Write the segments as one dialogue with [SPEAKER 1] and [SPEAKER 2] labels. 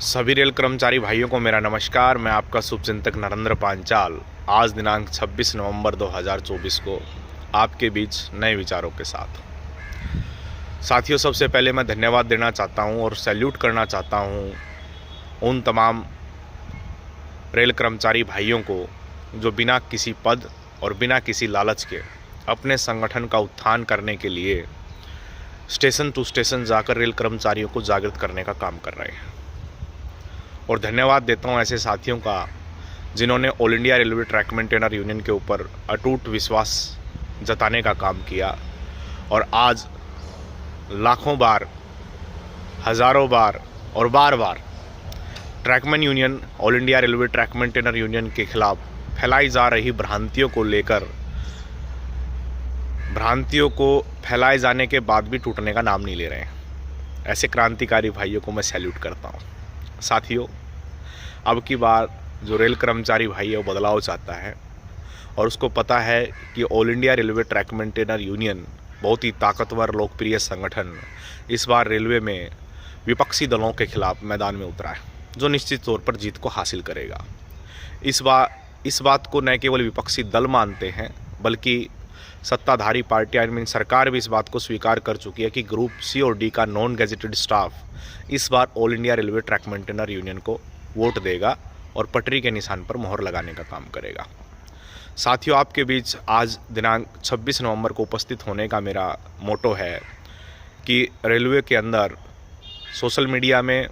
[SPEAKER 1] सभी रेल कर्मचारी भाइयों को मेरा नमस्कार। मैं आपका शुभचिंतक नरेंद्र पांचाल आज दिनांक 26 नवंबर 2024 को आपके बीच नए विचारों के साथ। साथियों, सबसे पहले मैं धन्यवाद देना चाहता हूं और सैल्यूट करना चाहता हूं उन तमाम रेल कर्मचारी भाइयों को जो बिना किसी पद और बिना किसी लालच के अपने संगठन का उत्थान करने के लिए स्टेशन टू स्टेशन जाकर रेल कर्मचारियों को जागृत करने का काम कर रहे हैं। और धन्यवाद देता हूं ऐसे साथियों का जिन्होंने all India railway track maintainer union के ऊपर अटूट विश्वास जताने का काम किया और आज लाखों बार, हज़ारों बार और बार बार trackman union, all India railway track maintainer union के खिलाफ फैलाई जा रही भ्रांतियों को लेकर, भ्रांतियों को फैलाए जाने के बाद भी टूटने का नाम नहीं ले रहे हैं। ऐसे क्रांतिकारी भाइयों को मैं सैल्यूट करता हूँ। साथियों, अब की बार जो रेल कर्मचारी भाई है वो बदलाव चाहता है और उसको पता है कि all India railway track maintainer union बहुत ही ताकतवर लोकप्रिय संगठन इस बार रेलवे में विपक्षी दलों के खिलाफ मैदान में उतरा है, जो निश्चित तौर पर जीत को हासिल करेगा। इस बात को न केवल विपक्षी दल मानते हैं बल्कि सत्ताधारी पार्टी आई मीन सरकार भी इस बात को स्वीकार कर चुकी है कि ग्रुप सी और डी का नॉन गेजेटेड स्टाफ इस बार all India railway track maintainer union को वोट देगा और पटरी के निशान पर मोहर लगाने का काम करेगा। साथियों, आपके बीच आज दिनांक 26 नवंबर को उपस्थित होने का मेरा मोटो है कि रेलवे के अंदर सोशल मीडिया में,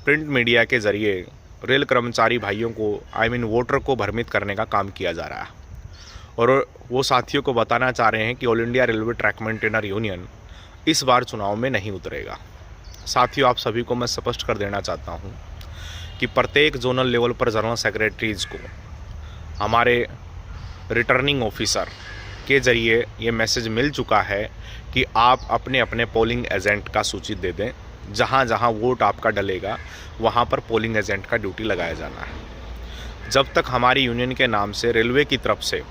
[SPEAKER 1] प्रिंट मीडिया के ज़रिए रेल कर्मचारी भाइयों को वोटर को भ्रमित करने का काम किया जा रहा है और वो साथियों को बताना चाह रहे हैं कि all India railway track maintainer union इस बार चुनाव में नहीं उतरेगा। साथियों, आप सभी को मैं स्पष्ट कर देना चाहता हूं कि प्रत्येक जोनल लेवल पर जनरल सेक्रेटरीज को हमारे रिटर्निंग ऑफिसर के ज़रिए ये मैसेज मिल चुका है कि आप अपने अपने पोलिंग एजेंट का सूची दे दें। जहां जहां वोट आपका डलेगा वहां पर पोलिंग एजेंट का ड्यूटी लगाया जाना है। जब तक हमारी यूनियन के नाम से रेलवे की तरफ से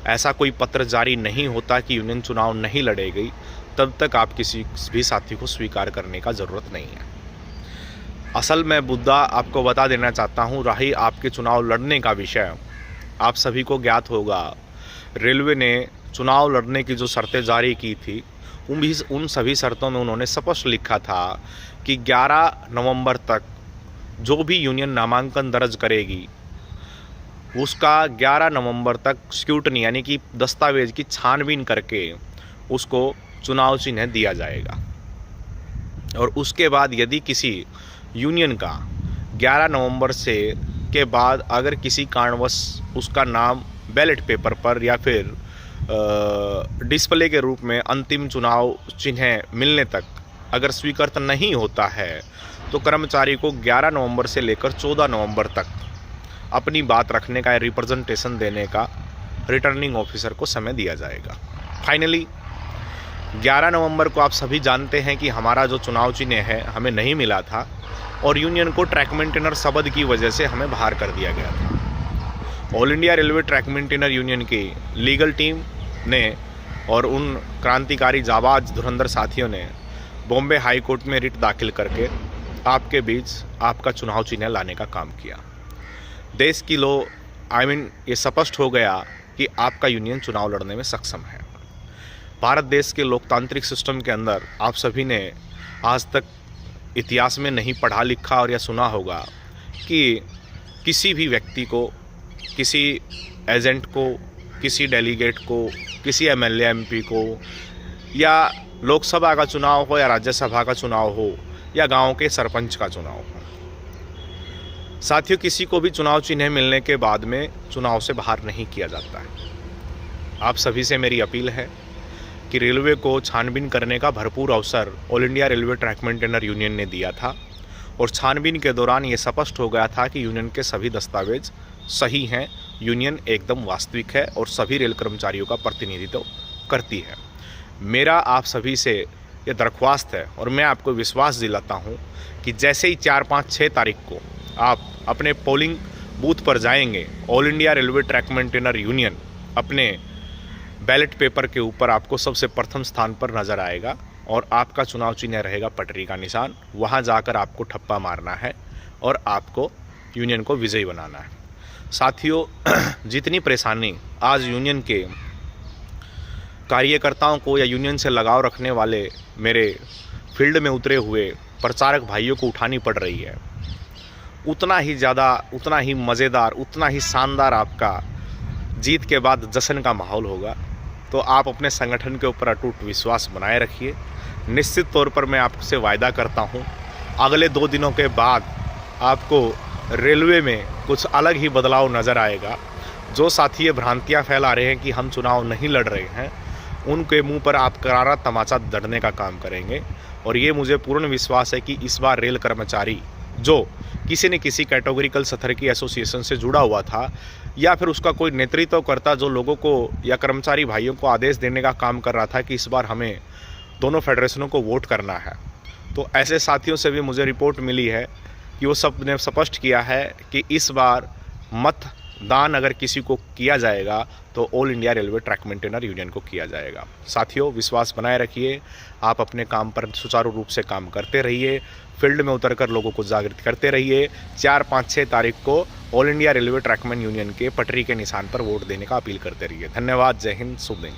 [SPEAKER 1] ऐसा कोई पत्र जारी नहीं होता कि यूनियन चुनाव नहीं लड़ेगी, तब तक आप किसी भी साथी को स्वीकार करने का ज़रूरत नहीं है। असल में मुद्दा आपको बता देना चाहता हूँ, रही आपके चुनाव लड़ने का विषय, आप सभी को ज्ञात होगा रेलवे ने चुनाव लड़ने की जो शर्तें जारी की थी उन सभी शर्तों में उन्होंने स्पष्ट लिखा था कि 11 नवंबर तक जो भी यूनियन नामांकन दर्ज करेगी उसका 11 नवंबर तक स्क्रूटनी यानी कि दस्तावेज की छानबीन करके उसको चुनाव चिन्ह दिया जाएगा। और उसके बाद यदि किसी यूनियन का 11 नवंबर से के बाद अगर किसी कारणवश उसका नाम बैलेट पेपर पर या फिर डिस्प्ले के रूप में अंतिम चुनाव चिन्ह मिलने तक अगर स्वीकृत नहीं होता है तो कर्मचारी को 11 नवंबर से लेकर 14 नवंबर तक अपनी बात रखने का, रिप्रेजेंटेशन देने का रिटर्निंग ऑफिसर को समय दिया जाएगा। फाइनली 11 नवंबर को आप सभी जानते हैं कि हमारा जो चुनाव चिन्ह है हमें नहीं मिला था और यूनियन को ट्रैक मेंटेनर शब्द की वजह से हमें बाहर कर दिया गया था। All India railway track maintainer union की लीगल टीम ने और उन क्रांतिकारी जाबाज धुरंधर साथियों ने बॉम्बे हाई कोर्ट में रिट दाखिल करके आपके बीच आपका चुनाव चिन्ह लाने का काम किया। देश की ये स्पष्ट हो गया कि आपका यूनियन चुनाव लड़ने में सक्षम है। भारत देश के लोकतांत्रिक सिस्टम के अंदर आप सभी ने आज तक इतिहास में नहीं पढ़ा लिखा और या सुना होगा कि किसी भी व्यक्ति को, किसी एजेंट को, किसी डेलीगेट को, किसी एमएलए एमपी को, या लोकसभा का चुनाव हो या राज्यसभा का चुनाव हो या गांव के सरपंच का चुनाव हो, साथियों किसी को भी चुनाव चिन्ह मिलने के बाद में चुनाव से बाहर नहीं किया जाता है। आप सभी से मेरी अपील है कि रेलवे को छानबीन करने का भरपूर अवसर all India railway track maintainer union ने दिया था और छानबीन के दौरान ये स्पष्ट हो गया था कि यूनियन के सभी दस्तावेज सही हैं, यूनियन एकदम वास्तविक है और सभी रेल कर्मचारियों का प्रतिनिधित्व करती है। मेरा आप सभी से ये दरख्वास्त है और मैं आपको विश्वास दिलाता हूँ कि जैसे ही 4, 5, 6 तारीख को आप अपने पोलिंग बूथ पर जाएंगे, all India railway track maintainer union अपने बैलेट पेपर के ऊपर आपको सबसे प्रथम स्थान पर नज़र आएगा और आपका चुनाव चिन्ह रहेगा पटरी का निशान। वहाँ जाकर आपको ठप्पा मारना है और आपको यूनियन को विजयी बनाना है। साथियों, जितनी परेशानी आज यूनियन के कार्यकर्ताओं को या यूनियन से लगाव रखने वाले मेरे फील्ड में उतरे हुए प्रचारक भाइयों को उठानी पड़ रही है, उतना ही ज़्यादा, उतना ही मज़ेदार, उतना ही शानदार आपका जीत के बाद जश्न का माहौल होगा। तो आप अपने संगठन के ऊपर अटूट विश्वास बनाए रखिए। निश्चित तौर पर मैं आपसे वायदा करता हूँ, अगले 2 दिनों के बाद आपको रेलवे में कुछ अलग ही बदलाव नज़र आएगा। जो साथी ये भ्रांतियाँ फैला रहे हैं कि हम चुनाव नहीं लड़ रहे हैं, उनके मुंह पर आप करारा तमाचा दड़ने का काम करेंगे। और ये मुझे पूर्ण विश्वास है कि इस बार रेल कर्मचारी जो किसी न किसी कैटेगोरिकल सथर्की एसोसिएशन से जुड़ा हुआ था या फिर उसका कोई नेतृत्व करता जो लोगों को या कर्मचारी भाइयों को आदेश देने का काम कर रहा था कि इस बार हमें दोनों फेडरेशनों को वोट करना है, तो ऐसे साथियों से भी मुझे रिपोर्ट मिली है कि वो सब ने स्पष्ट किया है कि इस बार मतदान अगर किसी को किया जाएगा तो all India railway track maintainer union को किया जाएगा। साथियों, विश्वास बनाए रखिए, आप अपने काम पर सुचारू रूप से काम करते रहिए, फील्ड में उतरकर लोगों को जागृत करते रहिए। 4, 5, 6 तारीख को all India railway trackman union के पटरी के निशान पर वोट देने का अपील करते रहिए। धन्यवाद। जय हिंद, शुभ दिन।